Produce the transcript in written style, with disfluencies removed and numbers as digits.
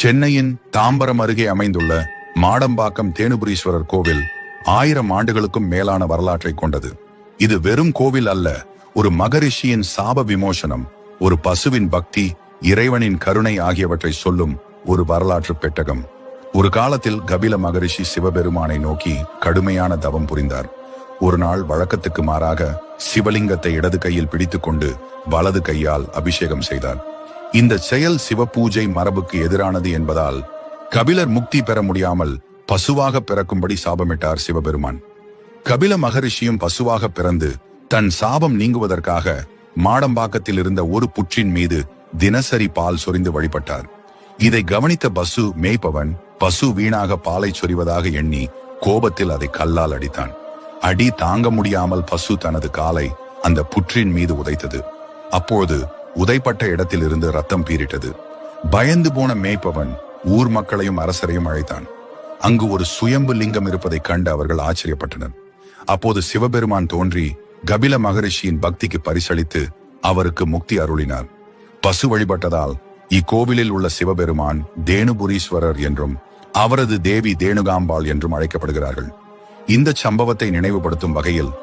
சென்னையின் தாம்பரம் அருகே அமைந்துள்ள மாடம்பாக்கம் தேனுபுரீஸ்வரர் கோவில் 1000 ஆண்டுகளுக்கும் மேலான வரலாற்றை கொண்டது. இது வெறும் கோவில் அல்ல, ஒரு மகரிஷியின் சாப விமோசனம், ஒரு பசுவின் பக்தி, இறைவனின் கருணை ஆகியவற்றை சொல்லும் ஒரு வரலாற்று பெட்டகம். ஒரு காலத்தில் கபில மகரிஷி சிவபெருமானை நோக்கி கடுமையான தவம் புரிந்தார். ஒரு நாள் வழக்கத்துக்கு மாறாக சிவலிங்கத்தை இடது கையில் பிடித்துக்கொண்டு வலது கையால் அபிஷேகம் செய்தார். இந்த செயல் சிவ பூஜை மரபுக்கு எதிரானது என்பதால் கபிலர் முக்தி பெற முடியாமல் பசுவாக பிறக்கும்படி சாபமிட்டார் சிவபெருமான். கபில மகரிஷியும் பசுவாக பிறந்து தன் சாபம் நீங்குவதற்காக மாடம்பாக்கத்தில் இருந்த ஒரு புற்றின் மீது தினசரி பால் சொரிந்து வழிபட்டார். இதை கவனித்த பசு மேய்ப்பவன் பசு வீணாக பாலை சொரிவதாக எண்ணி கோபத்தில் அதை கல்லால் அடித்தான். அடி தாங்க முடியாமல் பசு தனது காலை அந்த புற்றின் மீது உதைத்தது. அப்போது உதைப்பட்ட இடத்தில் இருந்து ரத்தம் பீரிட்டது. பயந்து போன மேய்ப்பவன் ஊர் மக்களையும் அரசரையும் அழைத்தான். அங்கு ஒரு சுயம்பு லிங்கம் இருப்பதை கண்டு அவர்கள் ஆச்சரியப்பட்டனர். அப்போது சிவபெருமான் தோன்றி கபில மகரிஷியின் பக்திக்கு பரிசளித்து அவருக்கு முக்தி அருளினார். பசு வழிபட்டதால் இக்கோவிலில் உள்ள சிவபெருமான் தேனுபுரீஸ்வரர் என்றும் அவரது தேவி தேனுகாம்பாள் என்றும் அழைக்கப்படுகிறார்கள். இந்த சம்பவத்தை நினைவுபடுத்தும் வகையில்